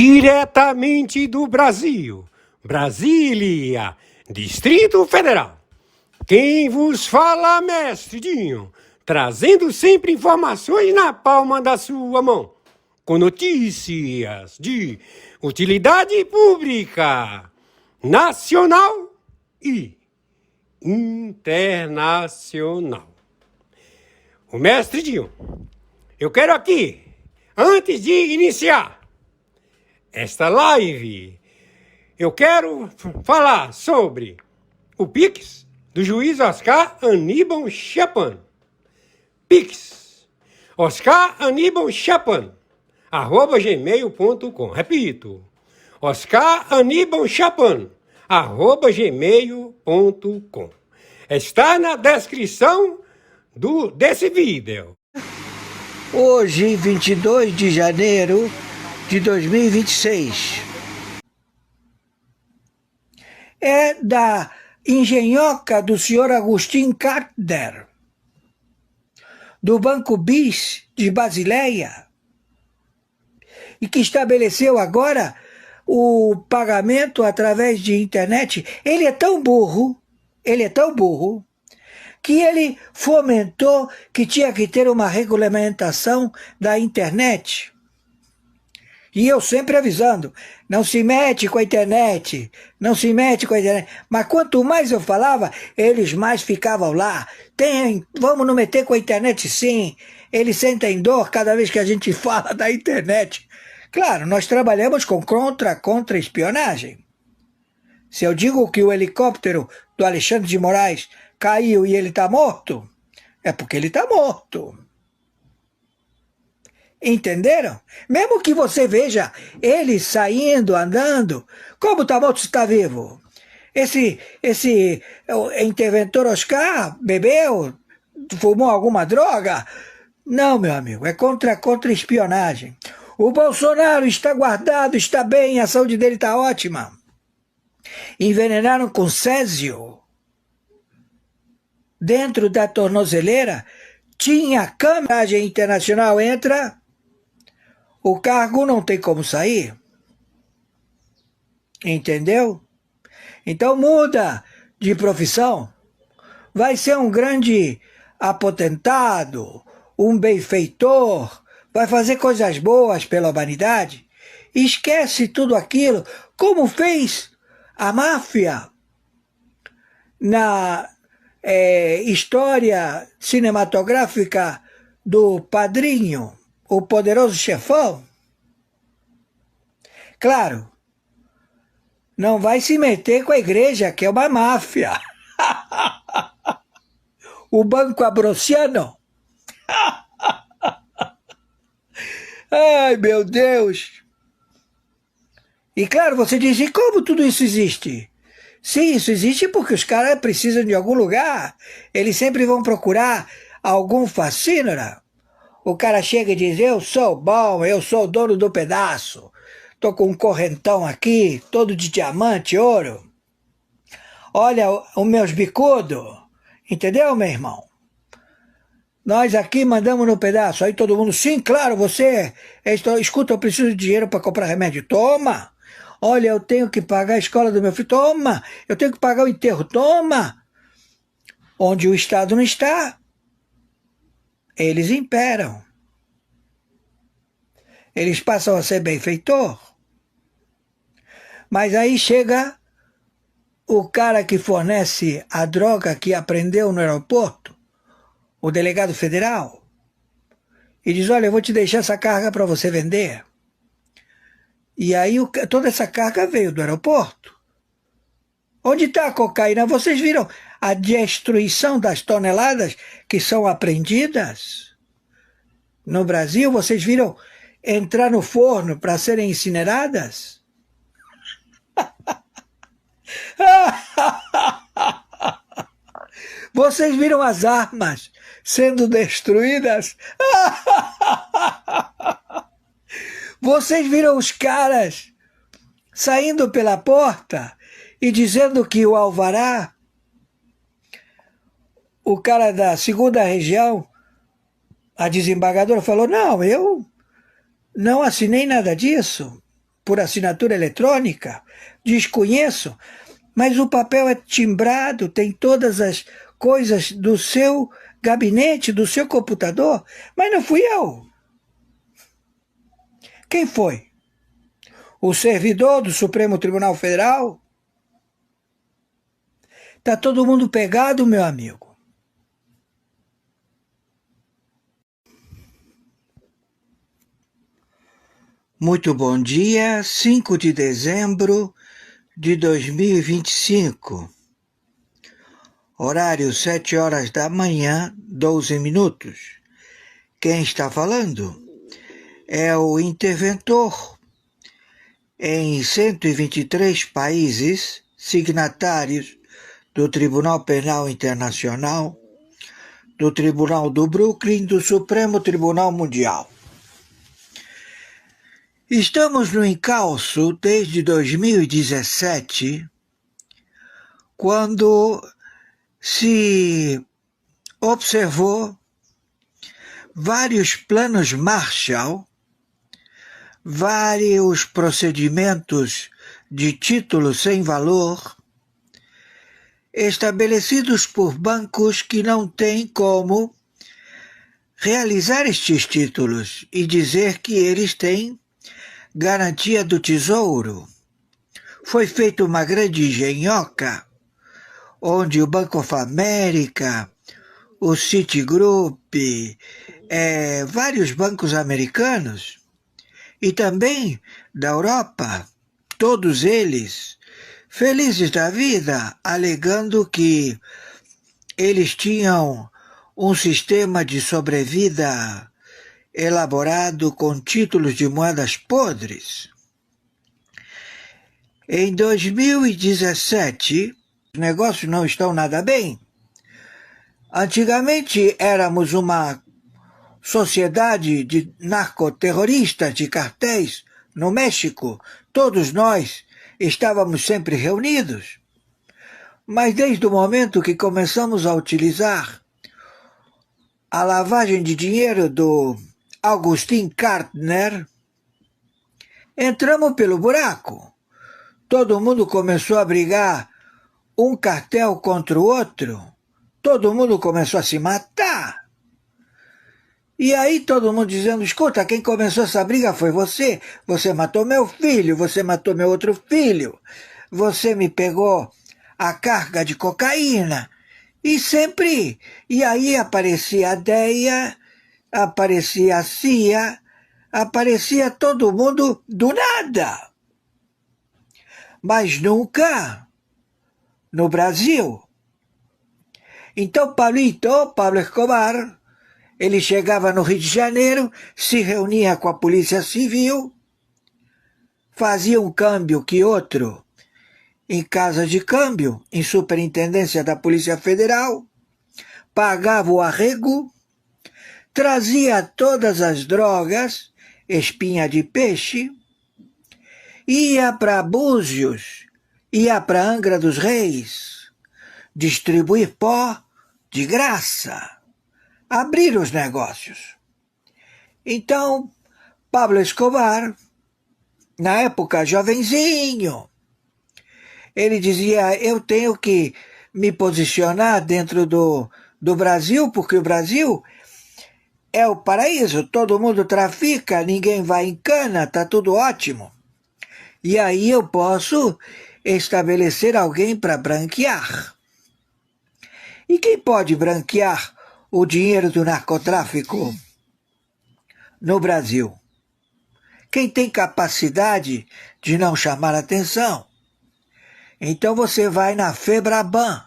Diretamente do Brasil, Brasília, Distrito Federal. Quem vos fala, mestre Dinho, trazendo sempre informações na palma da sua mão, com notícias de utilidade pública, nacional e internacional. O mestre Dinho, eu quero aqui, antes de iniciar esta live, eu quero falar sobre o Pix do juiz Oscar Aníbal Chapan. Pix, Oscar Aníbal Chapan, @gmail.com. Repito, Oscar Aníbal Chapan, @gmail.com. Está na descrição desse vídeo. Hoje, 22 de janeiro de 2026. É da engenhoca do senhor Agustin Carter, do Banco BIS de Basileia, e que estabeleceu agora o pagamento através de internet. Ele é tão burro, que ele fomentou que tinha que ter uma regulamentação da internet. E eu sempre avisando, não se mete com a internet, não se mete com a internet. Mas quanto mais eu falava, eles mais ficavam lá. Vamos nos meter com a internet sim. Eles sentem dor cada vez que a gente fala da internet. Claro, nós trabalhamos com contra-espionagem. Se eu digo que o helicóptero do Alexandre de Moraes caiu e ele está morto, é porque ele está morto. Entenderam? Mesmo que você veja ele saindo, andando, como está morto se está vivo? Esse interventor Oscar bebeu, fumou alguma droga? Não, meu amigo, é contra-espionagem. O Bolsonaro está guardado, está bem, a saúde dele está ótima. Envenenaram com césio. Dentro da tornozeleira tinha câmera internacional, entra, o cargo não tem como sair. Entendeu? Então muda de profissão. Vai ser um grande apotentado, um benfeitor, vai fazer coisas boas pela humanidade. Esquece tudo aquilo, como fez a máfia na história cinematográfica do Padrinho, o Poderoso Chefão. Claro, não vai se meter com a igreja, que é uma máfia. O Banco Ambrosiano. Ai, meu Deus. E claro, você diz, e como tudo isso existe? Sim, isso existe porque os caras precisam de algum lugar. Eles sempre vão procurar algum fascínora. O cara chega e diz, eu sou bom, eu sou o dono do pedaço. Tô com um correntão aqui, todo de diamante, ouro. Olha os meus bicudos. Entendeu, meu irmão? Nós aqui mandamos no pedaço. Aí todo mundo, sim, claro, você... Escuta, eu preciso de dinheiro para comprar remédio. Toma! Olha, eu tenho que pagar a escola do meu filho. Toma! Eu tenho que pagar o enterro. Toma! Onde o Estado não está, eles imperam. Eles passam a ser benfeitor. Mas aí chega o cara que fornece a droga que apreendeu no aeroporto, o delegado federal, e diz, olha, eu vou te deixar essa carga para você vender. E aí toda essa carga veio do aeroporto. Onde está a cocaína? Vocês viram a destruição das toneladas que são apreendidas? No Brasil, vocês viram entrar no forno para serem incineradas? Vocês viram as armas sendo destruídas? Vocês viram os caras saindo pela porta e dizendo que o alvará, o cara da segunda região, a desembargadora falou, não, eu não assinei nada disso. por assinatura eletrônica? Desconheço, mas o papel é timbrado, tem todas as coisas do seu gabinete, do seu computador, mas não fui eu. Quem foi? O servidor do Supremo Tribunal Federal? Está todo mundo pegado, meu amigo. Muito bom dia, 5 de dezembro de 2025. Horário 7 horas da manhã, 12 minutos. Quem está falando é o interventor em 123 países signatários do Tribunal Penal Internacional, do Tribunal do Brooklyn, do Supremo Tribunal Mundial. Estamos no encalço desde 2017, quando se observou vários planos Marshall, vários procedimentos de título sem valor, estabelecidos por bancos que não têm como realizar estes títulos e dizer que eles têm garantia do tesouro. Foi feita uma grande engenhoca, onde o Bank of America, o Citigroup, vários bancos americanos e também da Europa, todos eles felizes da vida, alegando que eles tinham um sistema de sobrevida elaborado com títulos de moedas podres. Em 2017, os negócios não estão nada bem. Antigamente éramos uma sociedade de narcoterroristas, de cartéis no México. Todos nós estávamos sempre reunidos. Mas desde o momento que começamos a utilizar a lavagem de dinheiro do Agustín Carstner, entramos pelo buraco. Todo mundo começou a brigar, um cartel contra o outro. Todo mundo começou a se matar. E aí todo mundo dizendo, escuta, quem começou essa briga foi você. Você matou meu filho, você matou meu outro filho. Você me pegou a carga de cocaína. E sempre, e aí aparecia a DEA, aparecia a CIA, aparecia todo mundo do nada. Mas nunca no Brasil. Então Pablo Escobar, ele chegava no Rio de Janeiro, se reunia com a Polícia Civil, fazia um câmbio que outro em casa de câmbio, em superintendência da Polícia Federal, pagava o arrego, trazia todas as drogas, espinha de peixe, ia para Búzios, ia para Angra dos Reis, distribuir pó de graça, abrir os negócios. Então, Pablo Escobar, na época jovenzinho, ele dizia, eu tenho que me posicionar dentro do Brasil, porque o Brasil é o paraíso, todo mundo trafica, ninguém vai em cana, está tudo ótimo. E aí eu posso estabelecer alguém para branquear. E quem pode branquear o dinheiro do narcotráfico no Brasil? Quem tem capacidade de não chamar atenção? Então você vai na Febraban,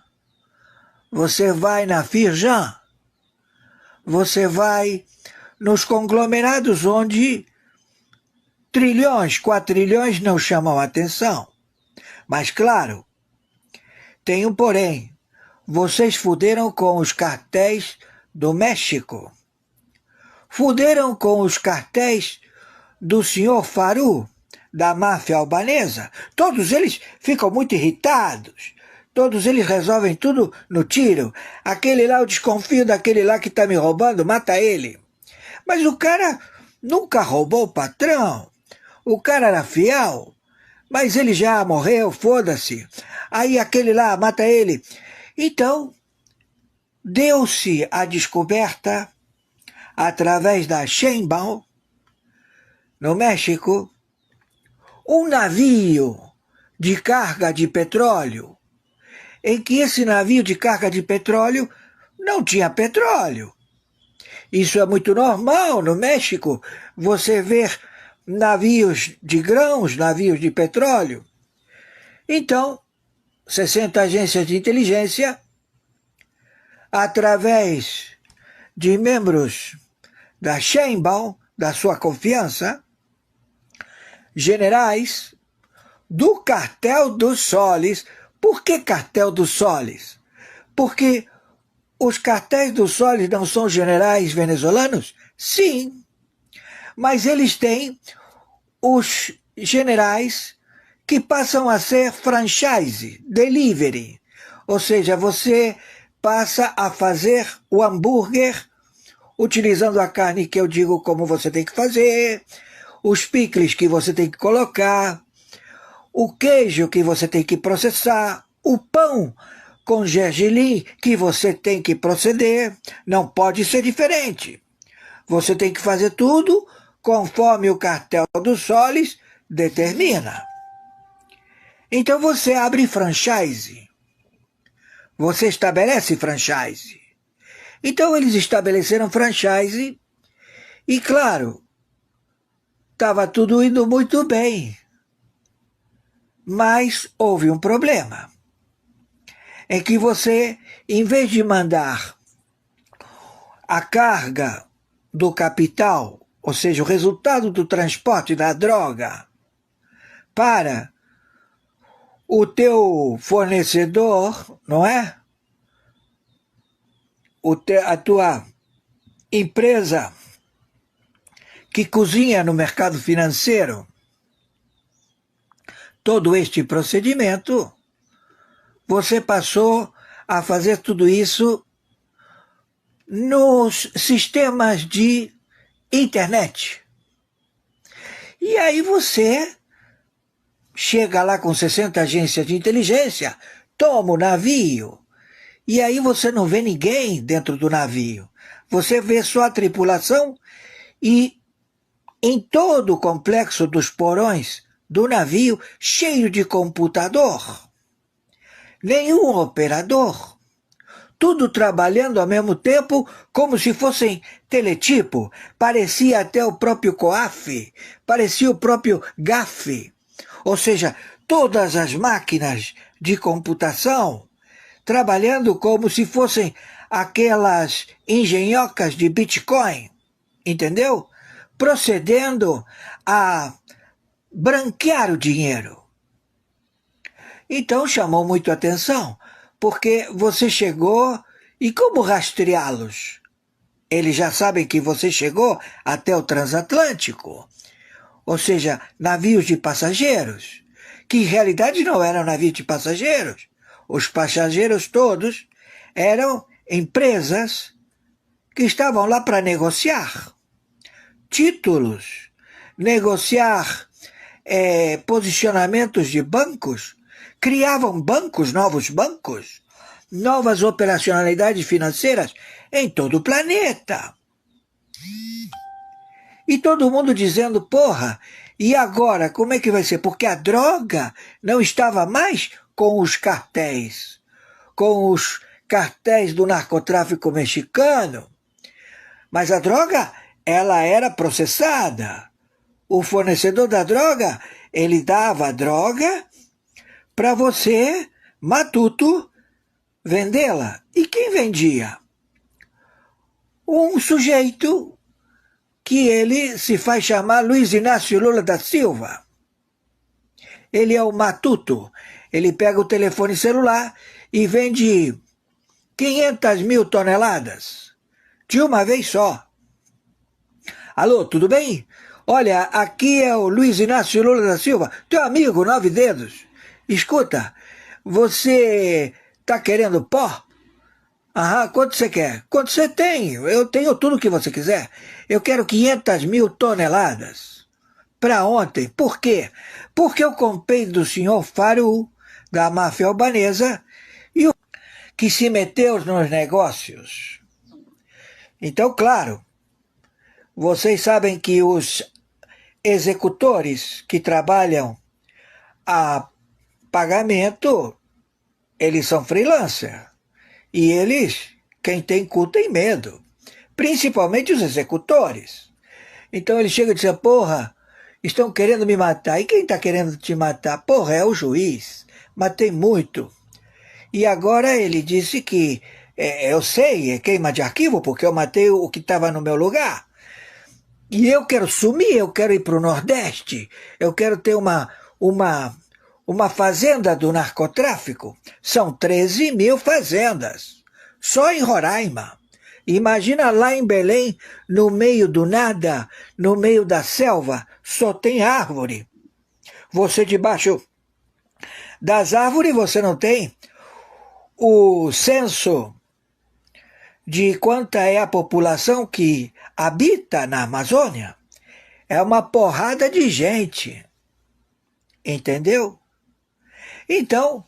você vai na Firjan, você vai nos conglomerados onde trilhões, quatrilhões não chamam atenção. Mas claro, tem um porém, vocês fuderam com os cartéis do México, fuderam com os cartéis do senhor Faru, da máfia albanesa. Todos eles ficam muito irritados. Todos eles resolvem tudo no tiro. Aquele lá, eu desconfio daquele lá que está me roubando, mata ele. Mas o cara nunca roubou o patrão. O cara era fiel, mas ele já morreu, foda-se. Aí aquele lá mata ele. Então, deu-se a descoberta, através da Sheinbaum, no México, um navio de carga de petróleo, em que esse navio de carga de petróleo não tinha petróleo. Isso é muito normal no México, você ver navios de grãos, navios de petróleo. Então, 60 agências de inteligência, através de membros da Sheinbaum, da sua confiança, generais do Cartel dos Soles. Por que Cartel dos Soles? Porque os cartéis dos soles não são generais venezuelanos? Sim, mas eles têm os generais que passam a ser franchise, delivery. Ou seja, você passa a fazer o hambúrguer utilizando a carne que eu digo como você tem que fazer, os picles que você tem que colocar, o queijo que você tem que processar, o pão com gergelim que você tem que proceder. Não pode ser diferente. Você tem que fazer tudo conforme o Cartel dos Soles determina. Então você abre franchise. Você estabelece franchise. Então eles estabeleceram franchise e, claro, estava tudo indo muito bem. Mas houve um problema. É que você, em vez de mandar a carga do capital, ou seja, o resultado do transporte da droga, para o teu fornecedor, não é? A tua empresa que cozinha no mercado financeiro, todo este procedimento, você passou a fazer tudo isso nos sistemas de internet. E aí você chega lá com 60 agências de inteligência, toma o navio, e aí você não vê ninguém dentro do navio. Você vê só a tripulação e em todo o complexo dos porões do navio cheio de computador. Nenhum operador, tudo trabalhando ao mesmo tempo como se fossem teletipo, parecia até o próprio COAF, parecia o próprio GAF, ou seja, todas as máquinas de computação trabalhando como se fossem aquelas engenhocas de Bitcoin, entendeu? Procedendo a branquear o dinheiro. Então chamou muito a atenção, porque você chegou e como rastreá-los? Eles já sabem que você chegou até o transatlântico, ou seja, navios de passageiros, que em realidade não eram navios de passageiros. Os passageiros todos eram empresas que estavam lá para negociar títulos, negociar posicionamentos de bancos, criavam bancos, novas operacionalidades financeiras em todo o planeta. E todo mundo dizendo, porra, e agora como é que vai ser? Porque a droga não estava mais com os cartéis do narcotráfico mexicano, mas a droga, ela era processada. O fornecedor da droga, ele dava a droga para você, matuto, vendê-la. E quem vendia? Um sujeito que ele se faz chamar Luiz Inácio Lula da Silva. Ele é o matuto. Ele pega o telefone celular e vende 500 mil toneladas de uma vez só. Alô, tudo bem? Olha, aqui é o Luiz Inácio Lula da Silva, teu amigo, 9 dedos. Escuta, você tá querendo pó? Aham, quanto você quer? Quanto você tem? Eu tenho tudo que você quiser. Eu quero 500 mil toneladas. para ontem. Por quê? Porque eu comprei do senhor Faru, da máfia albanesa, e o que se meteu nos negócios. Então, claro, vocês sabem que os executores que trabalham a pagamento, eles são freelancer. E eles, quem tem cu tem medo. Principalmente os executores. Então ele chega e diz, porra, estão querendo me matar. E quem está querendo te matar? Porra, é o juiz. Matei muito. E agora ele disse que, eu sei, é queima de arquivo, porque eu matei o que estava no meu lugar. E eu quero sumir, eu quero ir para o Nordeste. Eu quero ter uma fazenda do narcotráfico. São 13 mil fazendas. Só em Roraima. Imagina lá em Belém, no meio do nada, no meio da selva, só tem árvore. Você debaixo das árvores, você não tem o censo de quanta é a população que habita na Amazônia. É uma porrada de gente. Entendeu? Então,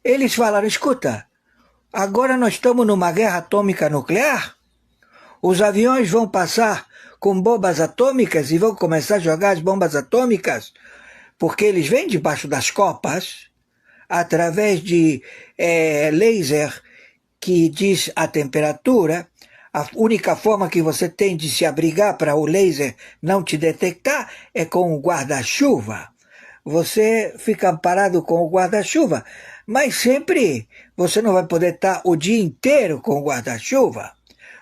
eles falaram, escuta, agora nós estamos numa guerra atômica nuclear, os aviões vão passar com bombas atômicas e vão começar a jogar as bombas atômicas, porque eles vêm debaixo das copas, através de laser que diz a temperatura. A única forma que você tem de se abrigar para o laser não te detectar é com o guarda-chuva. Você fica parado com o guarda-chuva, mas sempre você não vai poder estar o dia inteiro com o guarda-chuva.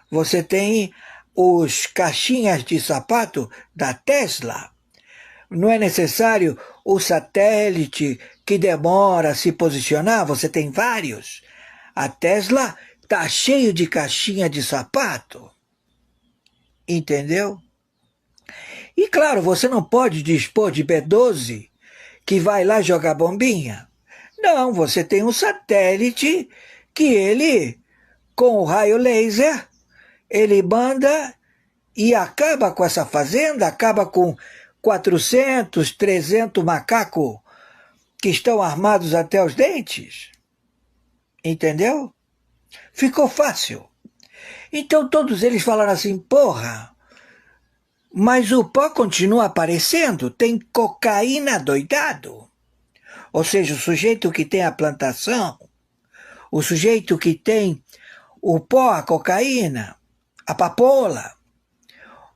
Você tem os caixinhas de sapato da Tesla. Não é necessário o satélite que demora a se posicionar, você tem vários. A Tesla está cheio de caixinha de sapato. Entendeu? E claro, você não pode dispor de B-12 que vai lá jogar bombinha. Não, você tem um satélite que ele, com o raio laser, ele manda e acaba com essa fazenda, acaba com 400, 300 macacos que estão armados até os dentes. Entendeu? Ficou fácil. Então todos eles falaram assim, porra, mas o pó continua aparecendo, tem cocaína doidado. Ou seja, o sujeito que tem a plantação, o sujeito que tem o pó, a cocaína, a papoula,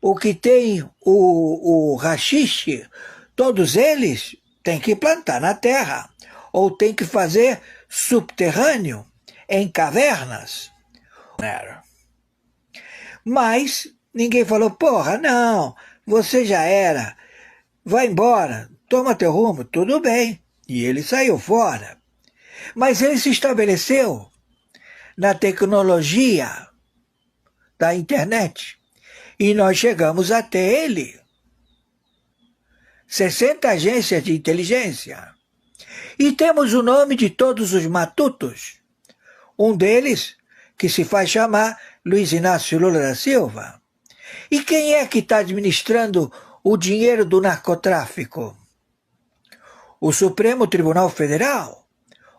o que tem o haxixe, todos eles têm que plantar na terra, ou tem que fazer subterrâneo, em cavernas. Mas ninguém falou, porra, não, você já era, vai embora, toma teu rumo, tudo bem. E ele saiu fora. Mas ele se estabeleceu na tecnologia da internet. E nós chegamos até ele. 60 agências de inteligência. E temos o nome de todos os matutos. Um deles, que se faz chamar Luiz Inácio Lula da Silva. E quem é que está administrando o dinheiro do narcotráfico? O Supremo Tribunal Federal,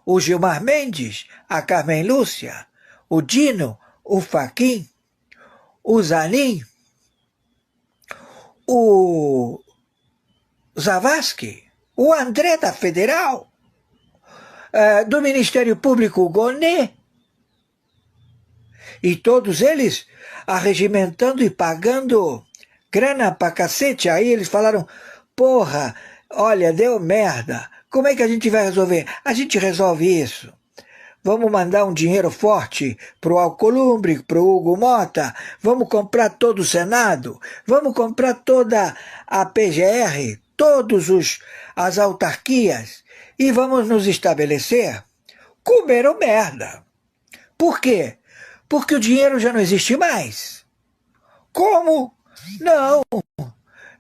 o Gilmar Mendes, a Carmen Lúcia, o Dino, o Fachin, o Zanin, o Zavascki, o André da Federal, do Ministério Público, o Gonet, e todos eles arregimentando e pagando grana pra cacete. Aí eles falaram, porra, olha, deu merda, como é que a gente vai resolver? A gente resolve isso. Vamos mandar um dinheiro forte para o Alcolumbre, para o Hugo Mota, vamos comprar todo o Senado, vamos comprar toda a PGR, todas as autarquias, e vamos nos estabelecer. Comeram merda. Por quê? Porque o dinheiro já não existe mais. Como?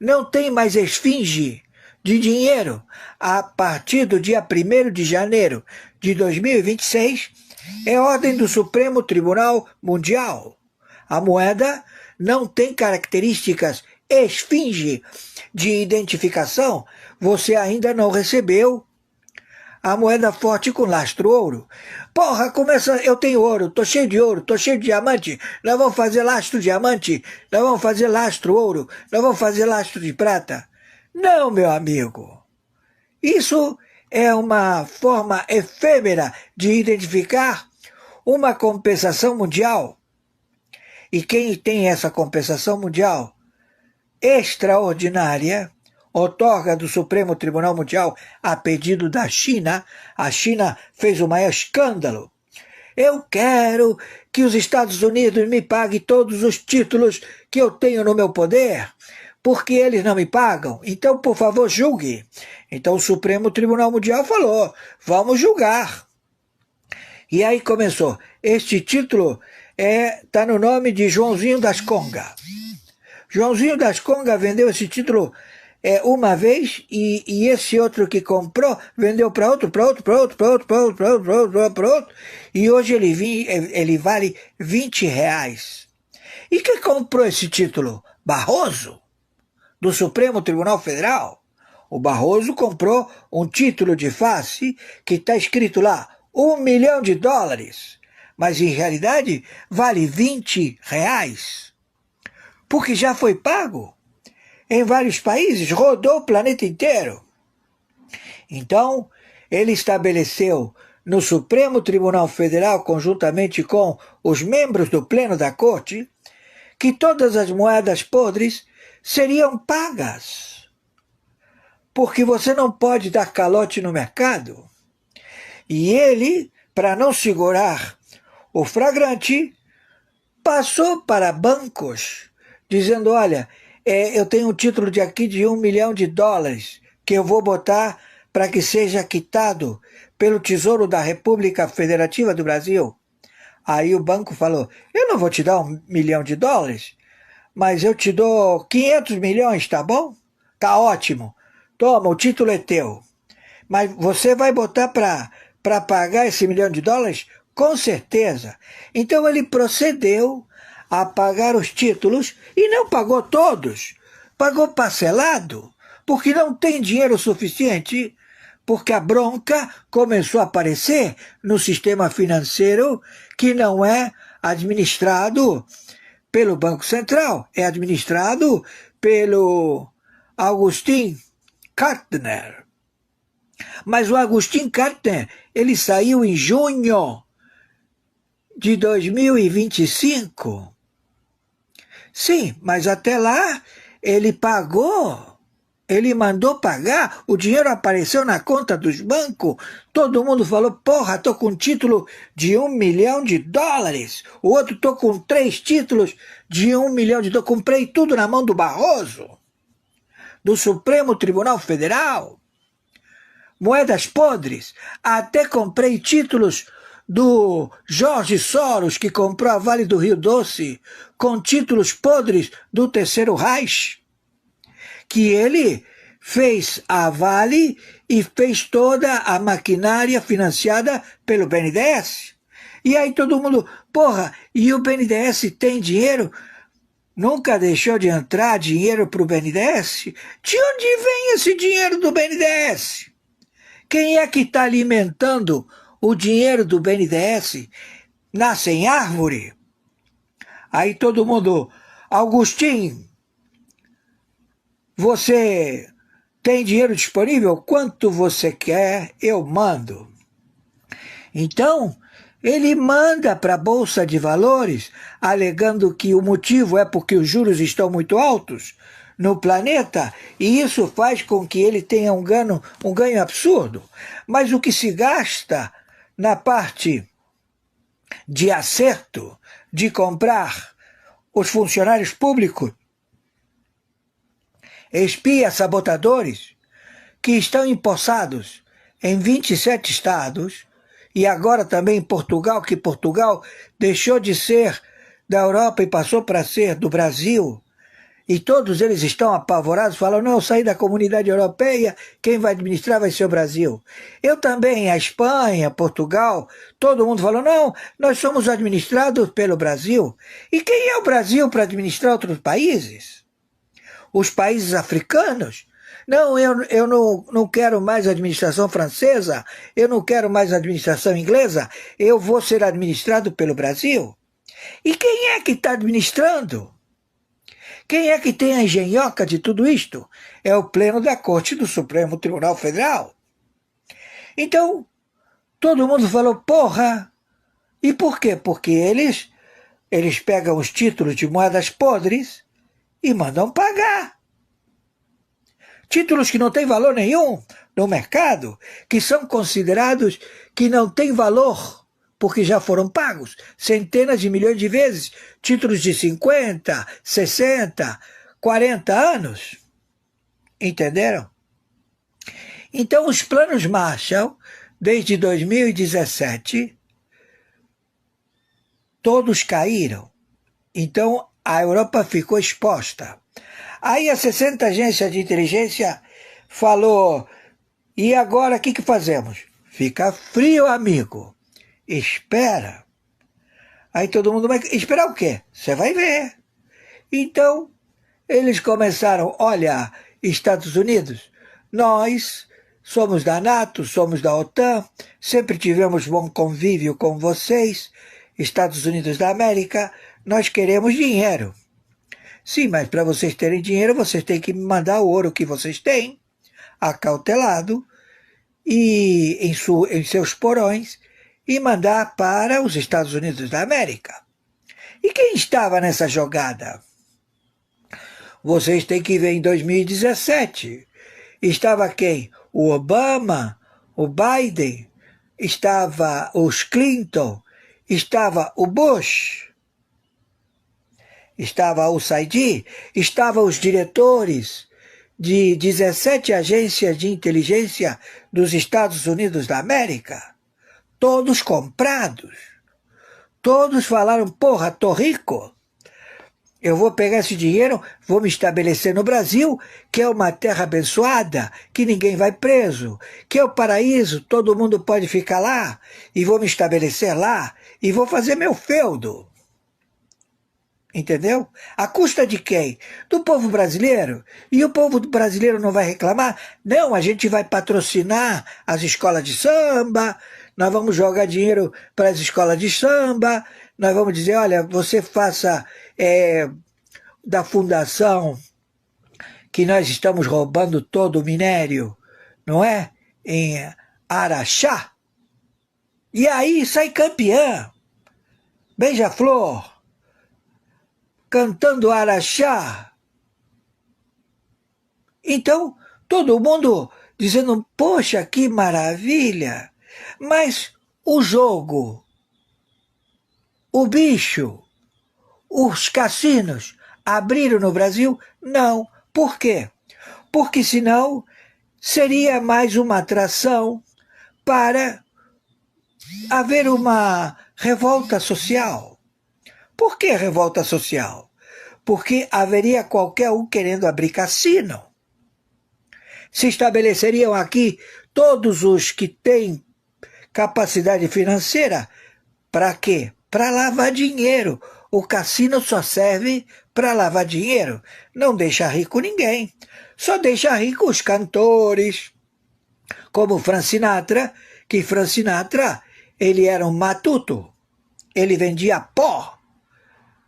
Não tem mais esfinge de dinheiro. A partir do dia 1º de janeiro de 2026, é ordem do Supremo Tribunal Mundial. A moeda não tem características esfinge de identificação, você ainda não recebeu a moeda forte com lastro ouro. Porra, começa, eu tenho ouro, tô cheio de ouro, tô cheio de diamante, nós vamos fazer lastro diamante, nós vamos fazer lastro ouro, nós vamos fazer lastro de prata. Não, meu amigo. Isso é uma forma efêmera de identificar uma compensação mundial. E quem tem essa compensação mundial extraordinária outorga do Supremo Tribunal Mundial a pedido da China. A China fez o maior escândalo. Eu quero que os Estados Unidos me paguem todos os títulos que eu tenho no meu poder, porque eles não me pagam. Então, por favor, julgue. Então o Supremo Tribunal Mundial falou, vamos julgar. E aí começou. Este título está no nome de Joãozinho das Congas. Joãozinho das Congas vendeu esse título uma vez e esse outro que comprou vendeu para outro, e hoje ele vale R$20. E quem comprou esse título? Barroso, do Supremo Tribunal Federal. O Barroso comprou um título de face que está escrito lá, $1 milhão, mas em realidade vale R$20, porque já foi pago em vários países, rodou o planeta inteiro. Então, ele estabeleceu no Supremo Tribunal Federal, conjuntamente com os membros do Pleno da Corte, que todas as moedas podres seriam pagas, porque você não pode dar calote no mercado. E ele, para não segurar o flagrante, passou para bancos, dizendo, olha, eu tenho um título de aqui de $1 milhão que eu vou botar para que seja quitado pelo Tesouro da República Federativa do Brasil. Aí o banco falou, eu não vou te dar $1 milhão, mas eu te dou 500 milhões, tá bom? Tá ótimo. Toma, o título é teu. Mas você vai botar para pagar esse $1 milhão? Com certeza. Então ele procedeu a pagar os títulos e não pagou todos, pagou parcelado, porque não tem dinheiro suficiente, porque a bronca começou a aparecer no sistema financeiro que não é administrado pelo Banco Central, é administrado pelo Agustín Carstens. Mas o Agustín Carstens, ele saiu em junho de 2025. Sim, mas até lá ele pagou, ele mandou pagar, o dinheiro apareceu na conta dos bancos, todo mundo falou, porra, tô com um título de $1 milhão, o outro tô com 3 títulos de $1 milhão, comprei tudo na mão do Barroso, do Supremo Tribunal Federal, moedas podres, até comprei títulos do Jorge Soros, que comprou a Vale do Rio Doce, com títulos podres do Terceiro Reich, que ele fez a Vale e fez toda a maquinária financiada pelo BNDES. E aí todo mundo, porra, e o BNDES tem dinheiro? Nunca deixou de entrar dinheiro para o BNDES? De onde vem esse dinheiro do BNDES? Quem é que está alimentando o dinheiro do BNDES? Nasce em árvore? Aí todo mundo, Agustín, você tem dinheiro disponível? Quanto você quer, eu mando. Então, ele manda para a Bolsa de Valores, alegando que o motivo é porque os juros estão muito altos no planeta, e isso faz com que ele tenha um ganho absurdo. Mas o que se gasta na parte de acerto, de comprar os funcionários públicos, espias, sabotadores, que estão empossados em 27 estados, e agora também em Portugal, que Portugal deixou de ser da Europa e passou para ser do Brasil, e todos eles estão apavorados, falam, não, eu saí da comunidade europeia, quem vai administrar vai ser o Brasil. Eu também, a Espanha, Portugal, todo mundo falou, não, nós somos administrados pelo Brasil. E quem é o Brasil para administrar outros países? os países africanos. Não, eu não quero mais administração francesa, eu não quero mais administração inglesa, eu vou ser administrado pelo Brasil. E quem é que está administrando? Quem é que tem a engenhoca de tudo isto? É o Pleno da Corte do Supremo Tribunal Federal. Então, todo mundo falou, porra! E por quê? Porque eles pegam os títulos de moedas podres e mandam pagar. Títulos que não têm valor nenhum no mercado, que são considerados que não têm valor, porque já foram pagos centenas de milhões de vezes, títulos de 50, 60, 40 anos. Entenderam? Então, os planos Marshall, desde 2017, todos caíram. Então, a Europa ficou exposta. Aí a 60 agências de inteligência falou, e agora o que fazemos? Fica frio, amigo. Espera. Aí todo mundo vai... Esperar o quê? Você vai ver. Então, eles começaram, olha, Estados Unidos, nós somos da NATO, somos da OTAN, sempre tivemos bom convívio com vocês, Estados Unidos da América, nós queremos dinheiro. Sim, mas para vocês terem dinheiro, vocês têm que me mandar o ouro que vocês têm, acautelado, e em seus porões, e mandar para os Estados Unidos da América. E quem estava nessa jogada? Vocês têm que ver em 2017. Estava quem? O Obama, o Biden, estava os Clinton, estava o Bush, estava o Saidi, estavam os diretores de 17 agências de inteligência dos Estados Unidos da América, todos comprados. Todos falaram, porra, tô rico. Eu vou pegar esse dinheiro, vou me estabelecer no Brasil, que é uma terra abençoada, que ninguém vai preso, que é o paraíso, todo mundo pode ficar lá, e vou me estabelecer lá, e vou fazer meu feudo. Entendeu? À custa de quem? Do povo brasileiro. E o povo brasileiro não vai reclamar? Não, a gente vai patrocinar as escolas de samba, nós vamos jogar dinheiro para as escolas de samba, nós vamos dizer, olha, você faça da fundação que nós estamos roubando todo o minério, não é? Em Araxá. E aí sai campeã. Beija-Flor, cantando Araxá. Então, todo mundo dizendo, poxa, que maravilha. Mas o jogo, o bicho, os cassinos abriram no Brasil? Não. Por quê? Porque senão seria mais uma atração para haver uma revolta social. Por que revolta social? Porque haveria qualquer um querendo abrir cassino. Se estabeleceriam aqui todos os que têm capacidade financeira. Para quê? Para lavar dinheiro. O cassino só serve para lavar dinheiro. Não deixa rico ninguém. Só deixa rico os cantores, como Frank Sinatra, que Frank Sinatra, ele era um matuto. Ele vendia pó.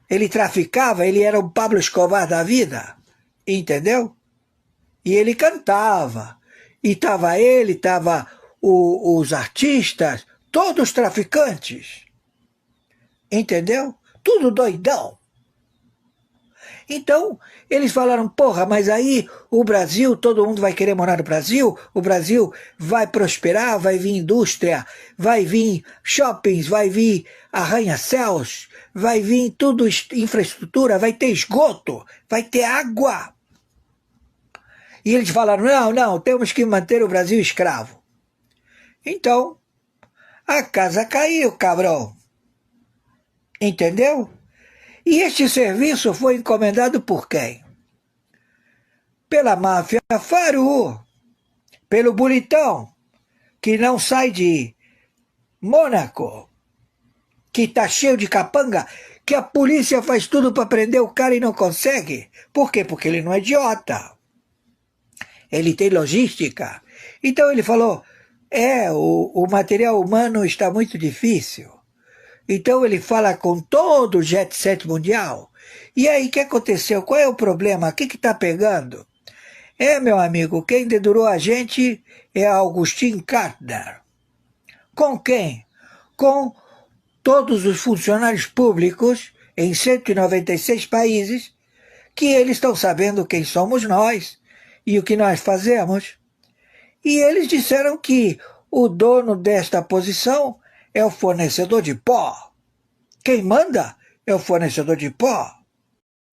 Ele traficava, ele era o Pablo Escobar da vida. Entendeu? E ele cantava. E estava ele, estava os artistas, todos traficantes. Entendeu? Tudo doidão. Então, eles falaram, porra, mas aí o Brasil, todo mundo vai querer morar no Brasil, o Brasil vai prosperar, vai vir indústria, vai vir shoppings, vai vir arranha-céus, vai vir tudo, infraestrutura, vai ter esgoto, vai ter água. E eles falaram, não, temos que manter o Brasil escravo. Então, a casa caiu, cabrão. Entendeu? E este serviço foi encomendado por quem? Pela máfia Faru, pelo bonitão, que não sai de Mônaco, que está cheio de capanga, que a polícia faz tudo para prender o cara e não consegue. Por quê? Porque ele não é idiota. Ele tem logística. Então ele falou, o material humano está muito difícil. Então ele fala com todo o jet set mundial. E aí, o que aconteceu? Qual é o problema? O que está pegando? Meu amigo, quem dedurou a gente é Augustin Carter. Com quem? Com todos os funcionários públicos em 196 países, que eles estão sabendo quem somos nós e o que nós fazemos. E eles disseram que o dono desta posição é o fornecedor de pó. Quem manda é o fornecedor de pó.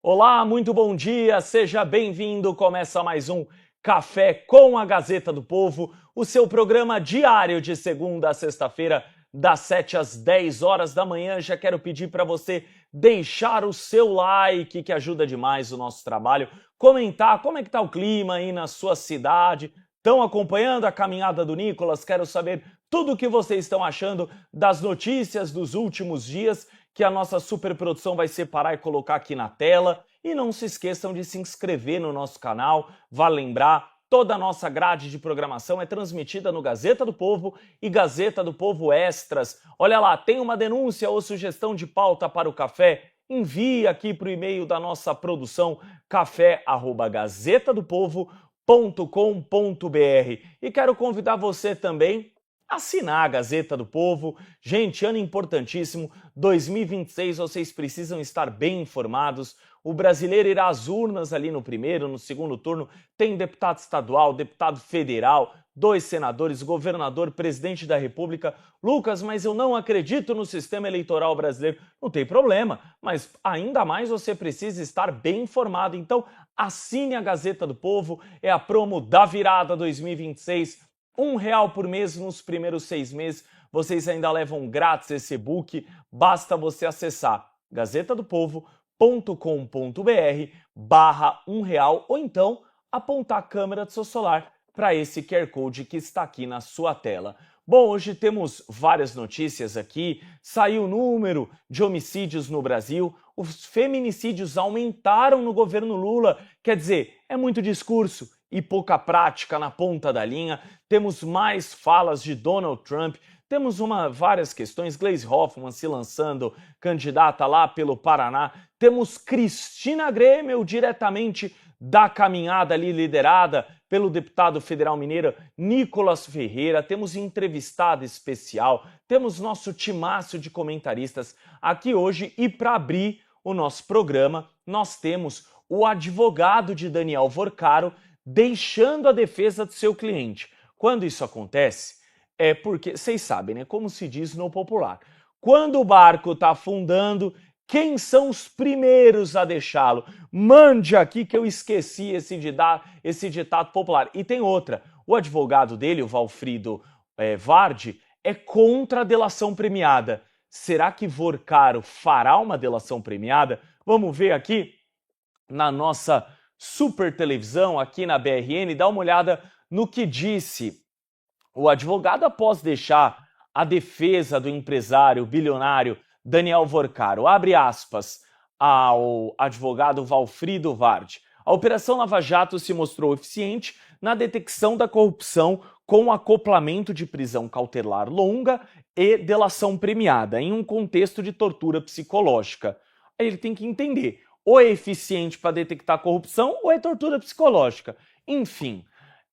Olá, muito bom dia, seja bem-vindo. Começa mais um Café com a Gazeta do Povo, o seu programa diário de segunda a sexta-feira, das 7 às 10 horas da manhã. Já quero pedir para você deixar o seu like, que ajuda demais o nosso trabalho, comentar como é que tá o clima aí na sua cidade. Estão acompanhando a caminhada do Nicolas? Quero saber tudo o que vocês estão achando das notícias dos últimos dias, que a nossa superprodução vai separar e colocar aqui na tela. E não se esqueçam de se inscrever no nosso canal. Vale lembrar, toda a nossa grade de programação é transmitida no Gazeta do Povo e Gazeta do Povo Extras. Olha lá, tem uma denúncia ou sugestão de pauta para o café? Envie aqui para o e-mail da nossa produção, café@gazetadopovo.com.br. E quero convidar você também a assinar a Gazeta do Povo. Gente, ano importantíssimo, 2026, vocês precisam estar bem informados. O brasileiro irá às urnas ali no primeiro, no segundo turno. Tem deputado estadual, deputado federal, 2 senadores, governador, presidente da República. Lucas, mas eu não acredito no sistema eleitoral brasileiro. Não tem problema, mas ainda mais você precisa estar bem informado. Então, assine a Gazeta do Povo, é a promo da virada 2026. R$1 por mês nos primeiros 6 meses. Vocês ainda levam grátis esse e-book. Basta você acessar gazetadopovo.com.br/R$1 ou então apontar a câmera do seu celular para esse QR Code que está aqui na sua tela. Bom, hoje temos várias notícias aqui. Saiu o número de homicídios no Brasil. Os feminicídios aumentaram no governo Lula. Quer dizer, é muito discurso e pouca prática na ponta da linha. Temos mais falas de Donald Trump. Temos várias questões. Gleisi Hoffmann se lançando candidata lá pelo Paraná. Temos Cristina Grêmio, diretamente da caminhada ali liderada pelo deputado federal mineiro Nicolas Ferreira. Temos entrevistado especial. Temos nosso timaço de comentaristas aqui hoje. E para abrir o nosso programa, nós temos o advogado de Daniel Vorcaro deixando a defesa do seu cliente. Quando isso acontece, é porque, vocês sabem, né? Como se diz no popular. Quando o barco está afundando, quem são os primeiros a deixá-lo? Mande aqui que eu esqueci esse ditado popular. E tem outra. O advogado dele, o Valfrido Vardi, é contra a delação premiada. Será que Vorcaro fará uma delação premiada? Vamos ver aqui na nossa super televisão, aqui na BRN, dá uma olhada no que disse o advogado após deixar a defesa do empresário bilionário Daniel Vorcaro. Abre aspas ao advogado Valfrido Vardi. A Operação Lava Jato se mostrou eficiente na detecção da corrupção com acoplamento de prisão cautelar longa e delação premiada, em um contexto de tortura psicológica. Aí ele tem que entender, ou é eficiente para detectar corrupção ou é tortura psicológica. Enfim,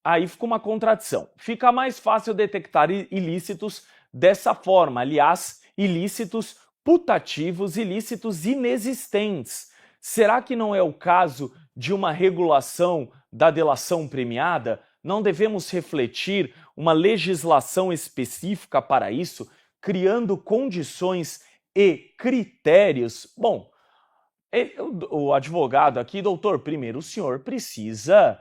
aí fica uma contradição. Fica mais fácil detectar ilícitos dessa forma, aliás, ilícitos putativos, ilícitos inexistentes. Será que não é o caso de uma regulação da delação premiada? Não devemos refletir uma legislação específica para isso, criando condições e critérios? Bom, o advogado aqui, doutor, primeiro o senhor precisa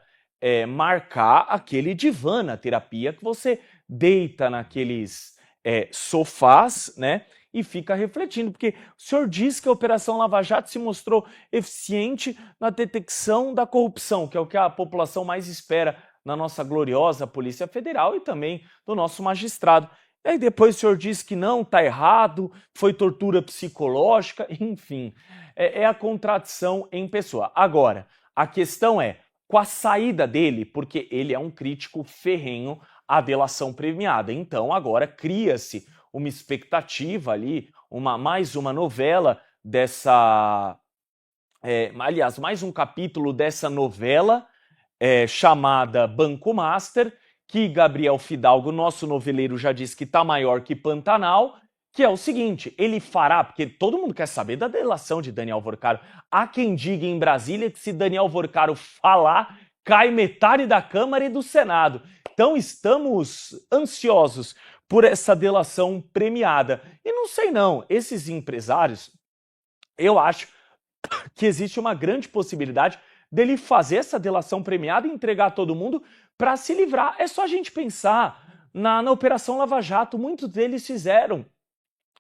marcar aquele divã na terapia que você deita naqueles sofás, né? E fica refletindo, porque o senhor diz que a Operação Lava Jato se mostrou eficiente na detecção da corrupção, que é o que a população mais espera na nossa gloriosa Polícia Federal e também do nosso magistrado. E aí depois o senhor diz que não, tá errado, foi tortura psicológica, enfim, é a contradição em pessoa. Agora, a questão é, com a saída dele, porque ele é um crítico ferrenho à delação premiada, então agora cria-se uma expectativa ali, mais uma novela dessa... aliás, mais um capítulo dessa novela chamada Banco Master, que Gabriel Fidalgo, nosso noveleiro, já disse que está maior que Pantanal, que é o seguinte, ele fará, porque todo mundo quer saber da delação de Daniel Vorcaro. Há quem diga em Brasília que se Daniel Vorcaro falar, cai metade da Câmara e do Senado. Então estamos ansiosos por essa delação premiada. E não sei não, esses empresários, eu acho que existe uma grande possibilidade dele fazer essa delação premiada e entregar a todo mundo para se livrar. É só a gente pensar na Operação Lava Jato, muitos deles fizeram.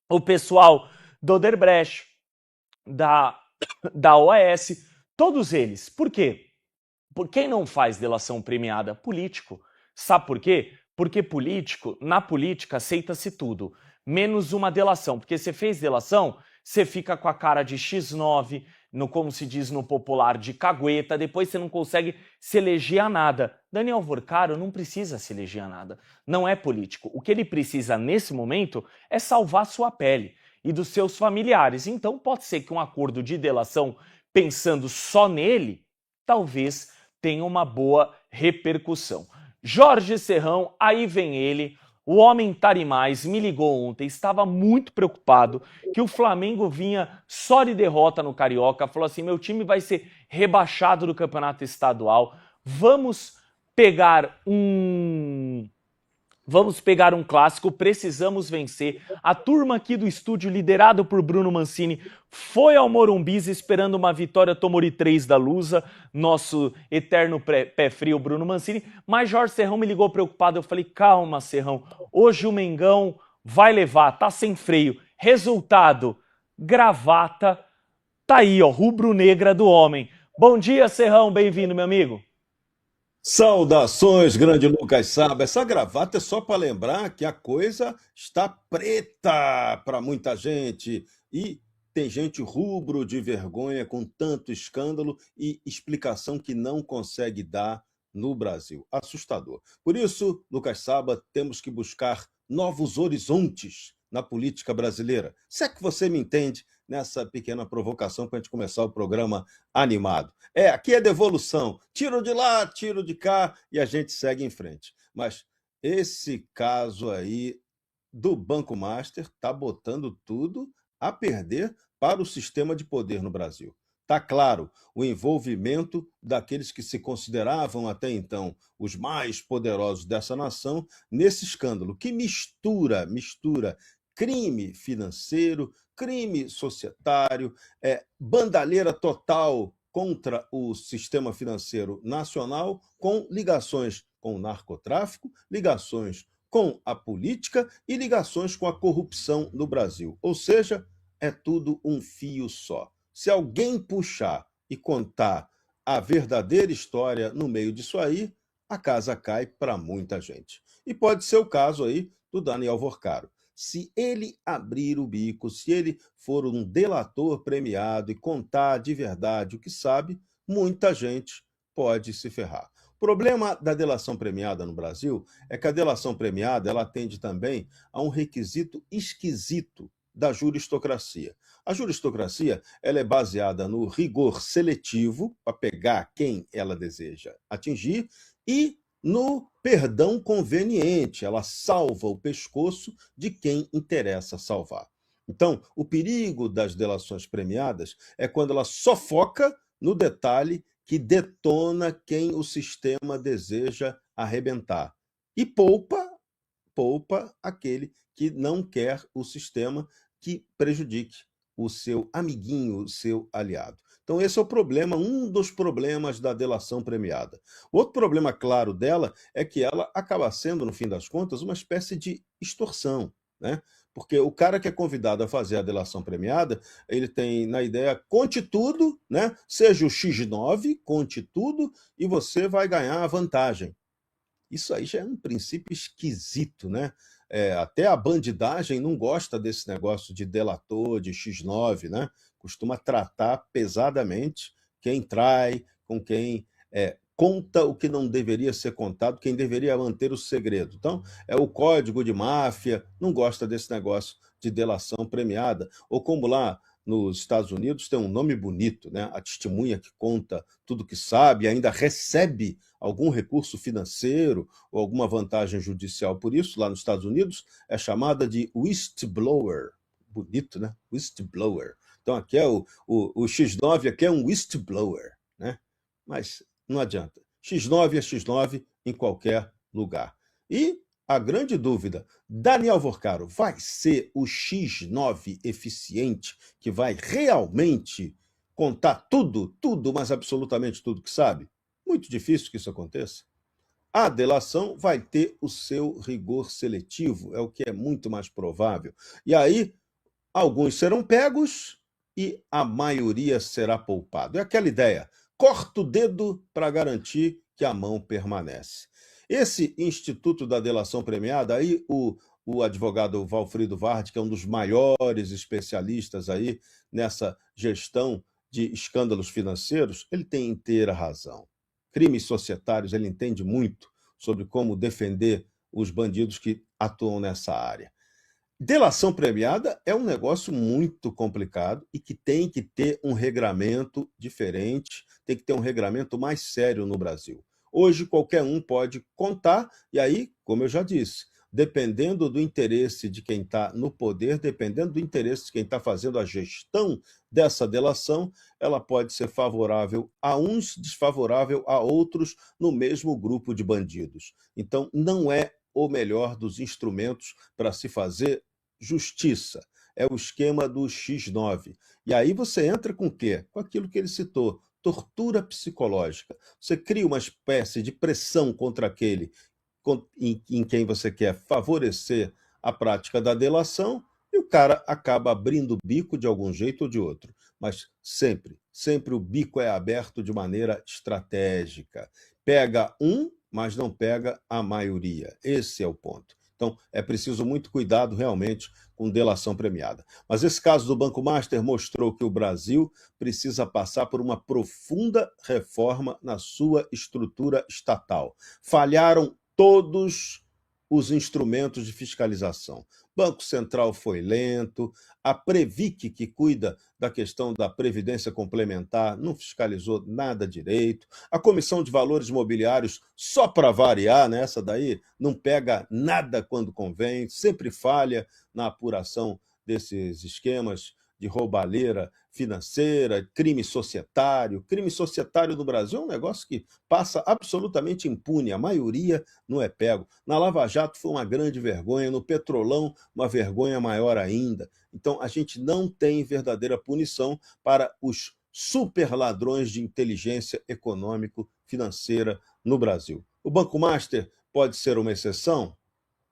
O pessoal do Odebrecht, da OAS, todos eles. Por quê? Por quem não faz delação premiada? Político. Sabe por quê? Porque político, na política, aceita-se tudo, menos uma delação. Porque você fez delação, você fica com a cara de X9, como se diz no popular, de cagueta, depois você não consegue se eleger a nada. Daniel Vorcaro não precisa se eleger a nada, não é político. O que ele precisa nesse momento é salvar sua pele e dos seus familiares. Então pode ser que um acordo de delação, pensando só nele, talvez tenha uma boa repercussão. Jorge Serrão, aí vem ele. O homem Tarimais me ligou ontem, estava muito preocupado que o Flamengo vinha só de derrota no Carioca, falou assim, meu time vai ser rebaixado do campeonato estadual, vamos pegar um clássico, precisamos vencer. A turma aqui do estúdio, liderado por Bruno Mancini, foi ao Morumbis esperando uma vitória Tomori 3 da Lusa, nosso eterno pé frio Bruno Mancini, mas Jorge Serrão me ligou preocupado, eu falei, calma Serrão, hoje o Mengão vai levar, tá sem freio. Resultado, gravata, tá aí ó, rubro-negra do homem. Bom dia Serrão, bem-vindo meu amigo. Saudações, grande Lucas Saba. Essa gravata é só para lembrar que a coisa está preta para muita gente e tem gente rubro de vergonha com tanto escândalo e explicação que não consegue dar no Brasil. Assustador. Por isso, Lucas Saba, temos que buscar novos horizontes na política brasileira. Se é que você me entende nessa pequena provocação para a gente começar o programa animado. Aqui é devolução. Tiro de lá, tiro de cá e a gente segue em frente. Mas esse caso aí do Banco Master está botando tudo a perder para o sistema de poder no Brasil. Está claro o envolvimento daqueles que se consideravam até então os mais poderosos dessa nação nesse escândalo que mistura crime financeiro, crime societário, bandalheira total contra o sistema financeiro nacional, com ligações com o narcotráfico, ligações com a política e ligações com a corrupção no Brasil. Ou seja, é tudo um fio só. Se alguém puxar e contar a verdadeira história no meio disso aí, a casa cai para muita gente. E pode ser o caso aí do Daniel Vorcaro. Se ele abrir o bico, se ele for um delator premiado e contar de verdade o que sabe, muita gente pode se ferrar. O problema da delação premiada no Brasil é que a delação premiada ela atende também a um requisito esquisito da juristocracia. A juristocracia ela é baseada no rigor seletivo, para pegar quem ela deseja atingir, e no perdão conveniente, ela salva o pescoço de quem interessa salvar. Então, o perigo das delações premiadas é quando ela só foca no detalhe que detona quem o sistema deseja arrebentar e poupa aquele que não quer o sistema que prejudique o seu amiguinho, o seu aliado. Então esse é o problema, um dos problemas da delação premiada. Outro problema claro dela é que ela acaba sendo, no fim das contas, uma espécie de extorsão, né? Porque o cara que é convidado a fazer a delação premiada, ele tem na ideia, conte tudo, né? Seja o X9, conte tudo e você vai ganhar a vantagem. Isso aí já é um princípio esquisito, né? até a bandidagem não gosta desse negócio de delator, de X9, né? Costuma tratar pesadamente quem trai, com quem conta o que não deveria ser contado, quem deveria manter o segredo. Então, é o código de máfia, não gosta desse negócio de delação premiada. Ou como lá nos Estados Unidos tem um nome bonito, né? A testemunha que conta tudo que sabe e ainda recebe algum recurso financeiro ou alguma vantagem judicial por isso, lá nos Estados Unidos, é chamada de whistleblower. Bonito, né? Whistleblower. Então, aqui é o X9, aqui é um whistleblower, né? Mas não adianta. X9 é X9 em qualquer lugar. E a grande dúvida, Daniel Vorcaro, vai ser o X9 eficiente que vai realmente contar tudo, mas absolutamente tudo que sabe? Muito difícil que isso aconteça. A delação vai ter o seu rigor seletivo, é o que é muito mais provável. E aí, alguns serão pegos e a maioria será poupado. É aquela ideia, corta o dedo para garantir que a mão permanece. Esse Instituto da Delação Premiada, aí o advogado Valfrido Vard, que é um dos maiores especialistas aí nessa gestão de escândalos financeiros, ele tem inteira razão. Crimes societários, ele entende muito sobre como defender os bandidos que atuam nessa área. Delação premiada é um negócio muito complicado e que tem que ter um regramento diferente, tem que ter um regramento mais sério no Brasil. Hoje, qualquer um pode contar, e aí, como eu já disse, dependendo do interesse de quem está no poder, dependendo do interesse de quem está fazendo a gestão dessa delação, ela pode ser favorável a uns, desfavorável a outros no mesmo grupo de bandidos. Então, não é o melhor dos instrumentos para se fazer justiça. É o esquema do X9. E aí você entra com o quê? Com aquilo que ele citou, tortura psicológica. Você cria uma espécie de pressão contra aquele em quem você quer favorecer a prática da delação e o cara acaba abrindo o bico de algum jeito ou de outro. Mas sempre o bico é aberto de maneira estratégica. Pega um, mas não pega a maioria. Esse é o ponto. Então, é preciso muito cuidado realmente com delação premiada. Mas esse caso do Banco Master mostrou que o Brasil precisa passar por uma profunda reforma na sua estrutura estatal. Falharam todos os instrumentos de fiscalização. Banco Central foi lento, a Previc, que cuida da questão da Previdência Complementar, não fiscalizou nada direito, a Comissão de Valores Mobiliários, só para variar, né, essa daí não pega nada quando convém, sempre falha na apuração desses esquemas de roubalheira financeira, crime societário. Crime societário no Brasil é um negócio que passa absolutamente impune, a maioria não é pego. Na Lava Jato foi uma grande vergonha, no Petrolão uma vergonha maior ainda. Então a gente não tem verdadeira punição para os superladrões de inteligência econômico-financeira no Brasil. O Banco Master pode ser uma exceção?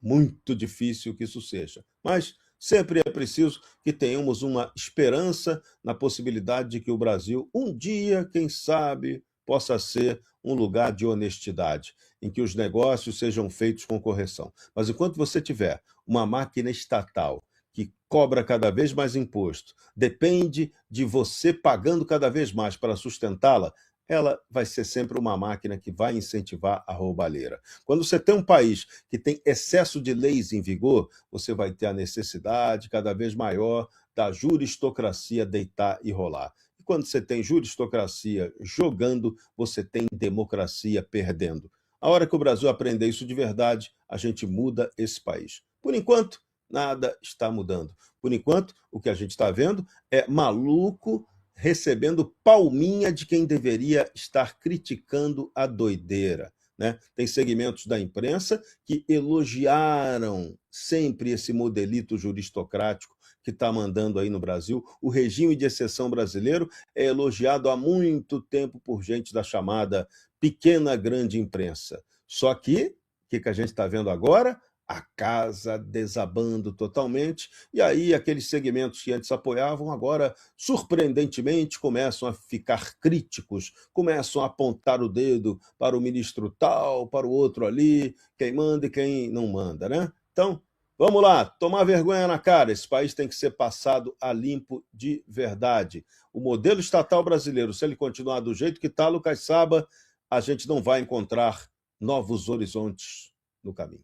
Muito difícil que isso seja, mas sempre é preciso que tenhamos uma esperança na possibilidade de que o Brasil, um dia, quem sabe, possa ser um lugar de honestidade, em que os negócios sejam feitos com correção. Mas enquanto você tiver uma máquina estatal que cobra cada vez mais imposto, depende de você pagando cada vez mais para sustentá-la, ela vai ser sempre uma máquina que vai incentivar a roubalheira. Quando você tem um país que tem excesso de leis em vigor, você vai ter a necessidade cada vez maior da juristocracia deitar e rolar. E quando você tem juristocracia jogando, você tem democracia perdendo. A hora que o Brasil aprender isso de verdade, a gente muda esse país. Por enquanto, nada está mudando. Por enquanto, o que a gente está vendo é maluco recebendo palminha de quem deveria estar criticando a doideira, né? Tem segmentos da imprensa que elogiaram sempre esse modelito juristocrático que está mandando aí no Brasil. O regime de exceção brasileiro é elogiado há muito tempo por gente da chamada pequena grande imprensa. Só que, o que a gente está vendo agora? A casa desabando totalmente, e aí aqueles segmentos que antes apoiavam, agora, surpreendentemente, começam a ficar críticos, começam a apontar o dedo para o ministro tal, para o outro ali, quem manda e quem não manda, né? Então, Vamos lá, tomar vergonha na cara. Esse país tem que ser passado a limpo de verdade. O modelo estatal brasileiro, se ele continuar do jeito que está, Lucas Saba, a gente não vai encontrar novos horizontes no caminho.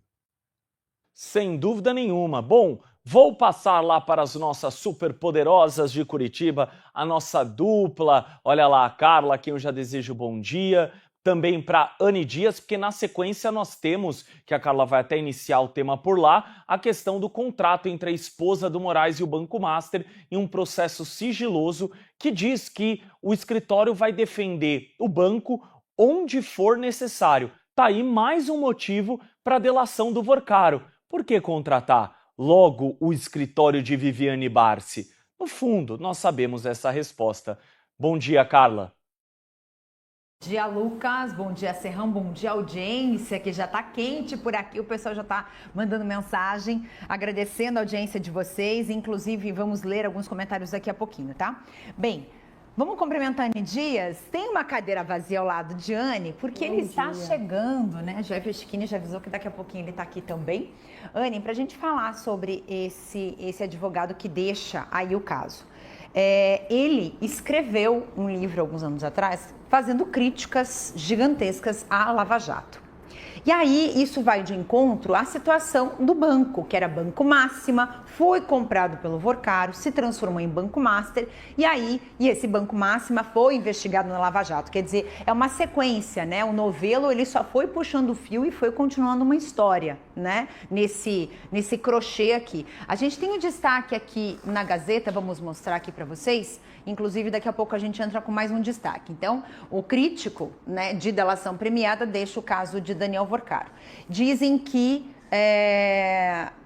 Sem dúvida nenhuma. Bom, vou passar lá para as nossas superpoderosas de Curitiba, a nossa dupla. Olha lá, a Carla, a quem eu já desejo bom dia. Também para Anne Dias, porque na sequência nós temos, que a Carla vai até iniciar o tema por lá, a questão do contrato entre a esposa do Moraes e o Banco Master em um processo sigiloso que diz que o escritório vai defender o banco onde for necessário. Tá aí mais um motivo para a delação do Vorcaro. Por que contratar logo o escritório de Viviane Barsi? No fundo, nós sabemos essa resposta. Bom dia, Carla. Bom dia, Lucas. Bom dia, Serrão. Bom dia, audiência, que já tá quente por aqui. O pessoal já tá mandando mensagem, agradecendo a audiência de vocês. Inclusive, vamos ler alguns comentários daqui a pouquinho, tá? Bem, vamos cumprimentar a Anne Dias. Tem uma cadeira vazia ao lado de Anne, porque ele está chegando, né? Jeff Chiquini já avisou que daqui a pouquinho ele está aqui também. Anne, para a gente falar sobre esse advogado que deixa aí o caso. Ele escreveu um livro alguns anos atrás fazendo críticas gigantescas à Lava Jato. E aí isso vai de encontro à situação do banco, que era Banco Máxima, foi comprado pelo Vorcaro, se transformou em Banco Master, e esse Banco Máxima foi investigado na Lava Jato. Quer dizer, é uma sequência, né? O novelo, ele só foi puxando o fio e foi continuando uma história, né? Nesse crochê aqui. A gente tem um destaque aqui na Gazeta, vamos mostrar aqui para vocês. Inclusive, daqui a pouco a gente entra com mais um destaque. Então, o crítico, né, de delação premiada deixa o caso de Daniel Vorcaro. Dizem que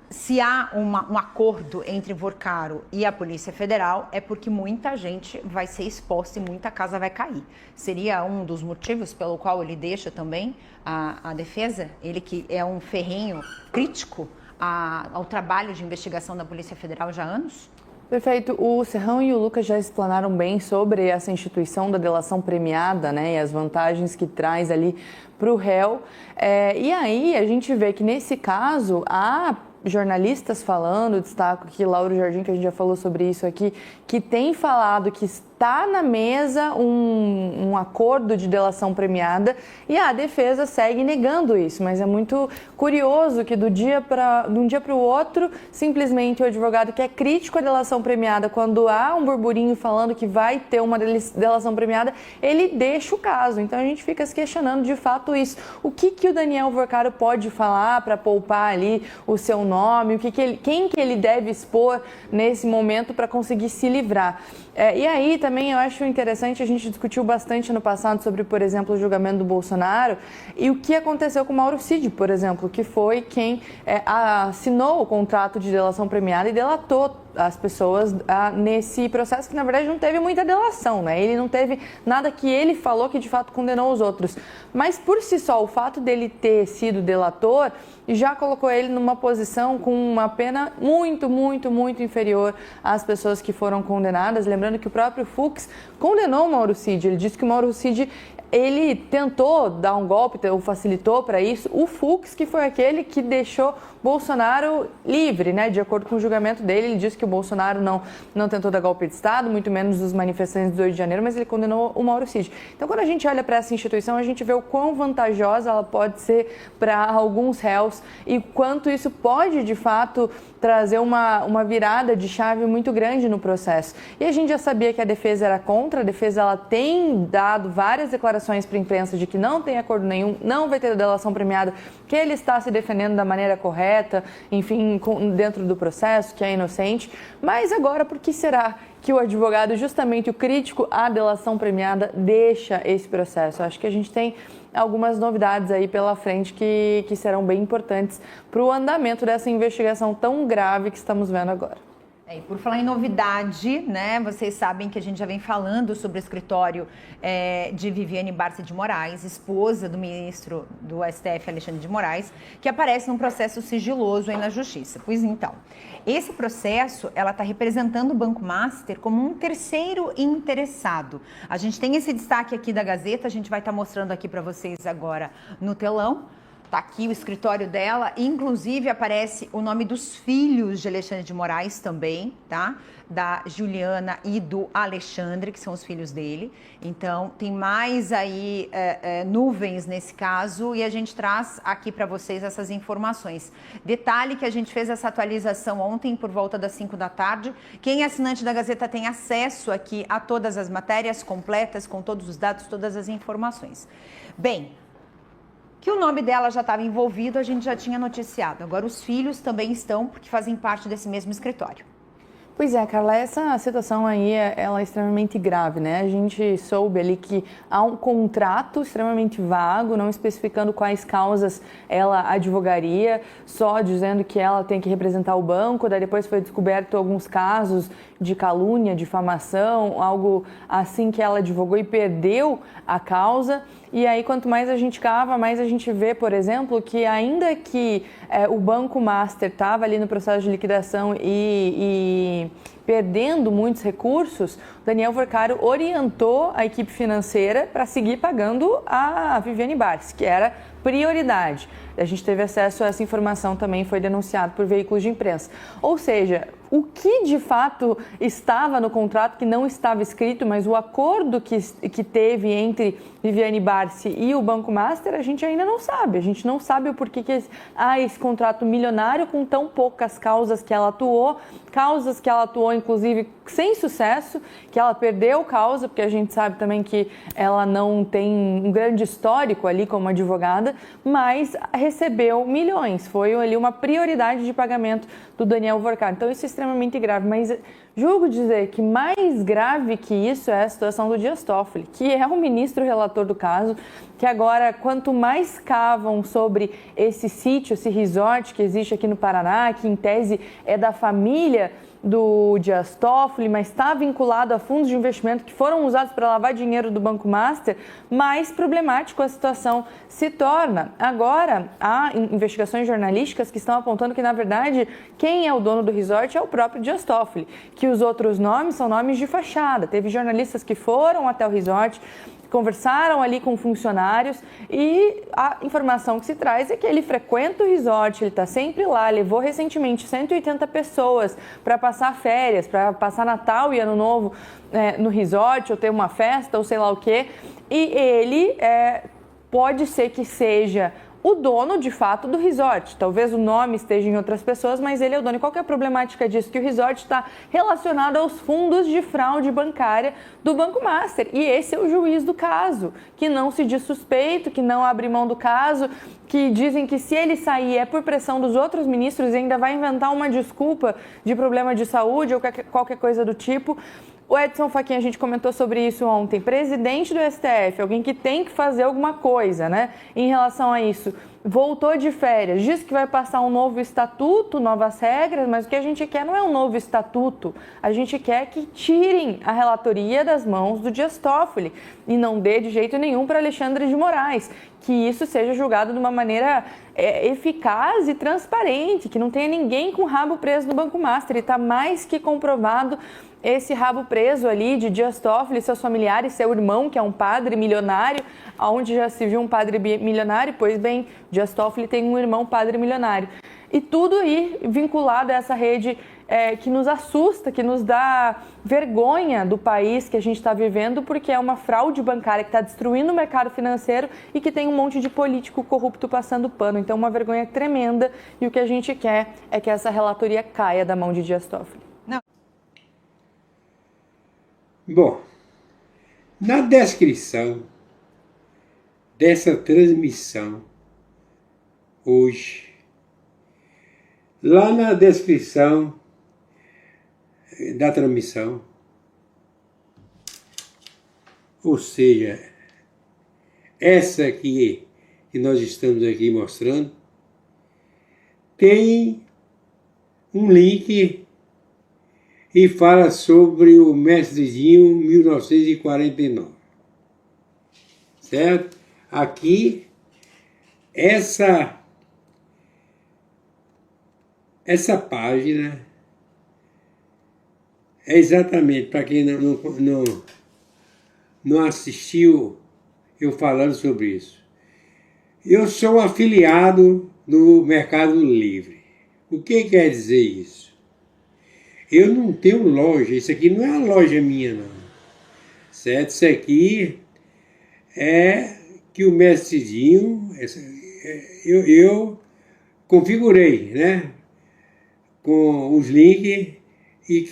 se há um acordo entre Vorcaro e a Polícia Federal, é porque muita gente vai ser exposta e muita casa vai cair. Seria um dos motivos pelo qual ele deixa também a defesa? Ele que é um ferrenho crítico ao trabalho de investigação da Polícia Federal já há anos? Perfeito. O Serrão e o Lucas já explanaram bem sobre essa instituição da delação premiada, né, e as vantagens que traz ali para o réu. E aí a gente vê que nesse caso há jornalistas falando, destaco aqui Lauro Jardim, que a gente já falou sobre isso aqui, que tem falado que está na mesa um acordo de delação premiada e a defesa segue negando isso, mas é muito curioso que de um dia para o outro, simplesmente o advogado que é crítico à delação premiada, quando há um burburinho falando que vai ter uma delação premiada, ele deixa o caso. Então a gente fica se questionando de fato isso. O que o Daniel Vorcaro pode falar para poupar ali o seu nome, quem que ele deve expor nesse momento para conseguir se livrar. E aí também eu acho interessante, a gente discutiu bastante no passado sobre, por exemplo, o julgamento do Bolsonaro e o que aconteceu com o Mauro Cid, por exemplo, que foi quem assinou o contrato de delação premiada e delatou as pessoas nesse processo que, na verdade, não teve muita delação, né? Ele não teve nada que ele falou que, de fato, condenou os outros. Mas, por si só, o fato dele ter sido delator já colocou ele numa posição com uma pena muito, muito, muito inferior às pessoas que foram condenadas. Lembrando que o próprio Fux condenou o Mauro Cid. Ele disse que o Mauro Cid ele tentou dar um golpe, ou facilitou para isso, o Fux, que foi aquele que deixou Bolsonaro livre, né? De acordo com o julgamento dele, ele disse que o Bolsonaro não tentou dar golpe de Estado, muito menos dos manifestantes do 8 de janeiro, mas ele condenou o Mauro Cid. Então, quando a gente olha para essa instituição, a gente vê o quão vantajosa ela pode ser para alguns réus e quanto isso pode, de fato, trazer uma virada de chave muito grande no processo. E a gente já sabia que a defesa era contra, a defesa ela tem dado várias declarações para a imprensa de que não tem acordo nenhum, não vai ter delação premiada, que ele está se defendendo da maneira correta, enfim, dentro do processo, que é inocente. Mas agora, por que será que o advogado, justamente o crítico à delação premiada, deixa esse processo? Eu acho que a gente tem algumas novidades aí pela frente que serão bem importantes para o andamento dessa investigação tão grave que estamos vendo agora. E por falar em novidade, né, vocês sabem que a gente já vem falando sobre o escritório de Viviane Barsi de Moraes, esposa do ministro do STF, Alexandre de Moraes, que aparece num processo sigiloso aí na Justiça. Pois então, esse processo, ela está representando o Banco Master como um terceiro interessado. A gente tem esse destaque aqui da Gazeta, a gente vai estar mostrando aqui para vocês agora no telão. Tá aqui o escritório dela, inclusive aparece o nome dos filhos de Alexandre de Moraes também, tá? Da Juliana e do Alexandre, que são os filhos dele. Então, tem mais aí nuvens nesse caso e a gente traz aqui para vocês essas informações. Detalhe que a gente fez essa atualização ontem por volta das 5 da tarde. Quem é assinante da Gazeta tem acesso aqui a todas as matérias completas, com todos os dados, todas as informações. Bem, que o nome dela já estava envolvido, a gente já tinha noticiado. Agora os filhos também estão, porque fazem parte desse mesmo escritório. Pois é, Carla, essa situação aí, ela é extremamente grave, né? A gente soube ali que há um contrato extremamente vago, não especificando quais causas ela advogaria, só dizendo que ela tem que representar o banco, daí depois foi descoberto alguns casos de calúnia, difamação, algo assim que ela advogou e perdeu a causa. E aí, quanto mais a gente cava, mais a gente vê, por exemplo, que ainda que o Banco Master estava ali no processo de liquidação e perdendo muitos recursos, o Daniel Worcaro orientou a equipe financeira para seguir pagando a Viviane Bartz, que era prioridade. A gente teve acesso a essa informação, também foi denunciado por veículos de imprensa. Ou seja, o que de fato estava no contrato, que não estava escrito, mas o acordo que teve entre Viviane Bartz e o Banco Master, a gente ainda não sabe. A gente não sabe o porquê que há esse contrato milionário com tão poucas causas que ela atuou, causas que ela atuou, inclusive, sem sucesso, que ela perdeu causa, porque a gente sabe também que ela não tem um grande histórico ali como advogada, mas recebeu milhões. Foi ali uma prioridade de pagamento do Daniel Worcaro. Então, isso é extremamente grave, mas julgo dizer que mais grave que isso é a situação do Dias Toffoli, que é o ministro relator do caso, que agora, quanto mais cavam sobre esse sítio, esse resort que existe aqui no Paraná, que em tese é da família do Dias Toffoli, mas está vinculado a fundos de investimento que foram usados para lavar dinheiro do Banco Master, mais problemático a situação se torna. Agora, há investigações jornalísticas que estão apontando que, na verdade, quem é o dono do resort é o próprio Dias Toffoli, que os outros nomes são nomes de fachada. Teve jornalistas que foram até o resort, conversaram ali com funcionários e a informação que se traz é que ele frequenta o resort, ele está sempre lá, levou recentemente 180 pessoas para passar férias, para passar Natal e Ano Novo no resort, ou ter uma festa, ou sei lá o quê, e ele pode ser que seja o dono, de fato, do resort. Talvez o nome esteja em outras pessoas, mas ele é o dono. E qual que é a problemática disso? Que o resort está relacionado aos fundos de fraude bancária do Banco Master. E esse é o juiz do caso, que não se diz suspeito, que não abre mão do caso, que dizem que se ele sair é por pressão dos outros ministros e ainda vai inventar uma desculpa de problema de saúde ou qualquer coisa do tipo. O Edson Fachin, a gente comentou sobre isso ontem, presidente do STF, alguém que tem que fazer alguma coisa, né, em relação a isso, voltou de férias, disse que vai passar um novo estatuto, novas regras, mas o que a gente quer não é um novo estatuto, a gente quer que tirem a relatoria das mãos do Dias Toffoli e não dê de jeito nenhum para Alexandre de Moraes, que isso seja julgado de uma maneira eficaz e transparente, que não tenha ninguém com o rabo preso no Banco Master, e está mais que comprovado esse rabo preso ali de Dias Toffoli, seus familiares, seu irmão, que é um padre milionário, onde já se viu um padre milionário, pois bem, Dias Toffoli tem um irmão padre milionário. E tudo aí vinculado a essa rede que nos assusta, que nos dá vergonha do país que a gente está vivendo, porque é uma fraude bancária que está destruindo o mercado financeiro e que tem um monte de político corrupto passando pano. Então, uma vergonha tremenda, e o que a gente quer é que essa relatoria caia da mão de Dias Toffoli. Bom, na descrição dessa transmissão, hoje, lá na descrição da transmissão, ou seja, essa aqui que nós estamos aqui mostrando, tem um link e fala sobre o Mestrezinho 1949, certo? Aqui, essa página é exatamente, para quem não assistiu eu falando sobre isso. Eu sou afiliado do Mercado Livre. O que quer dizer isso? Eu não tenho loja, isso aqui não é uma loja minha, não. Certo? Isso aqui é que o Mestre Dinho, eu configurei, né? Com os links e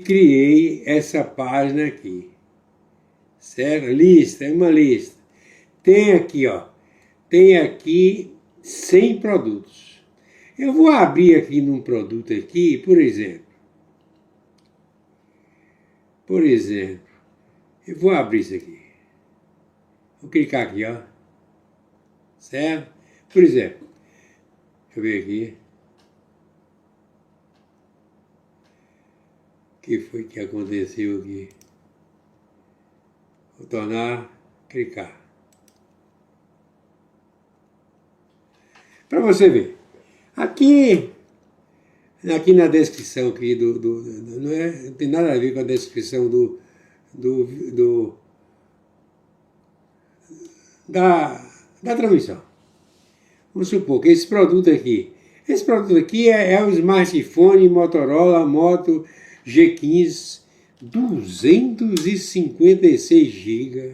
criei essa página aqui. Certo? Lista, é uma lista. Tem aqui, ó. Tem aqui 100 produtos. Eu vou abrir aqui num produto aqui, por exemplo. Eu vou abrir isso aqui. Vou clicar aqui, ó. Certo? Por exemplo, deixa eu ver aqui. O que foi que aconteceu aqui? Vou tornar, clicar. Para você ver. Aqui na descrição aqui não tem nada a ver com a descrição da transmissão. Vamos supor que esse produto aqui é o smartphone Motorola Moto G15, 256 GB,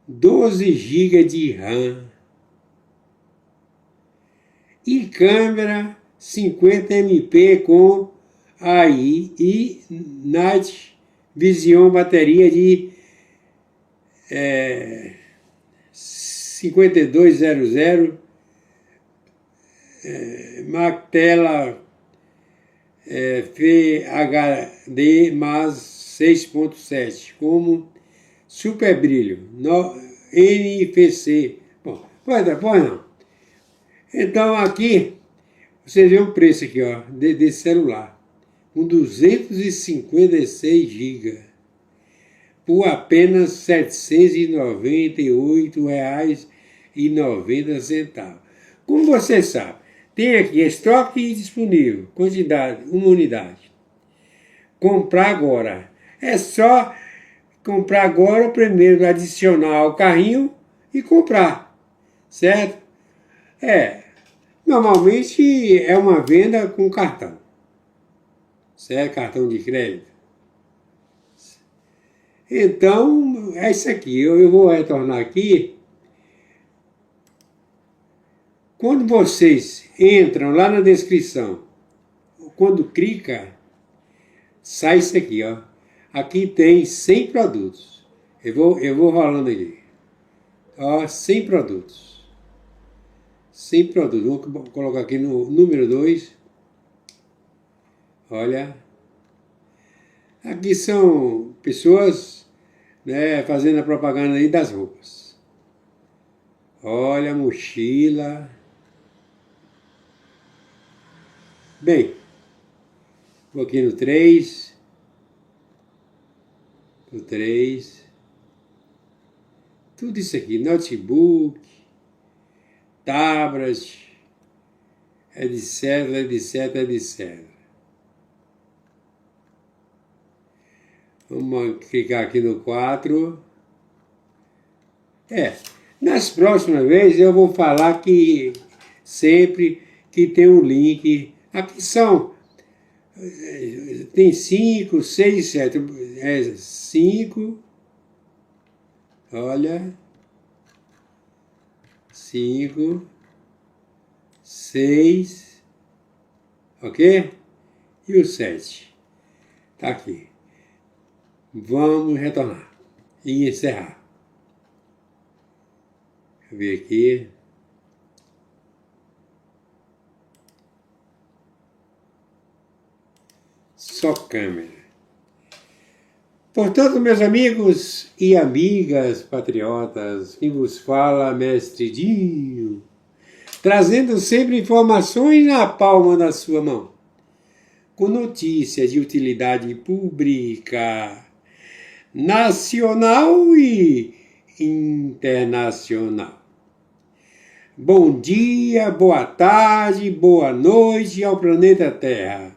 12 GB de RAM e câmera 50 MP com AI e Night Vision, bateria de 5200, Mactela FHD mais 6.7, como super brilho, NFC. Bom, pois não. Então aqui, você vê o preço aqui, ó, desse celular, com 256 GB, por apenas R$ 798,90. Como você sabe, tem aqui estoque disponível, quantidade, 1 unidade. Comprar agora. É só comprar agora, primeiro adicionar ao carrinho e comprar, certo? Normalmente é uma venda com cartão, certo? Cartão de crédito. Então, é isso aqui. Eu vou retornar aqui. Quando vocês entram lá na descrição, quando clica, sai isso aqui, ó. Aqui tem 100 produtos. Eu vou rolando aqui. Ó, 100 produtos. 100 produtos. Vou colocar aqui no número 2. Olha. Aqui são pessoas, né, fazendo a propaganda aí das roupas. Olha a mochila. Bem, vou aqui no 3. No 3. Tudo isso aqui, notebook, tablet, etc. Vamos clicar aqui no 4. Nas próximas vezes eu vou falar que sempre que tem um link. Aqui tem 5, 6, 7. 5. Olha. 5, 6. Ok? E o 7. Tá aqui. Vamos retornar e encerrar. Deixa eu ver aqui. Só câmera. Portanto, meus amigos e amigas patriotas, quem vos fala, Mestre Dinho, trazendo sempre informações na palma da sua mão, com notícias de utilidade pública, nacional e internacional. Bom dia, boa tarde, boa noite ao planeta Terra,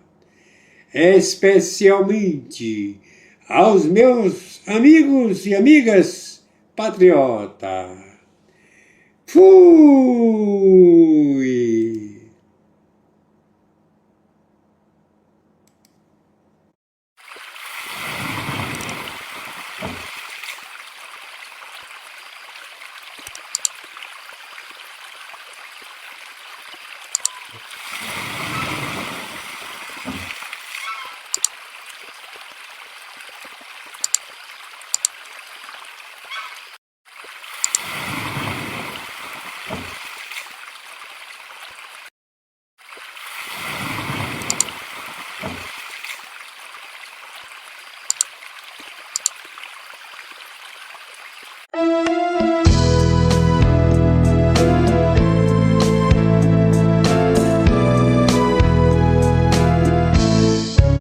especialmente aos meus amigos e amigas patriota. Fui!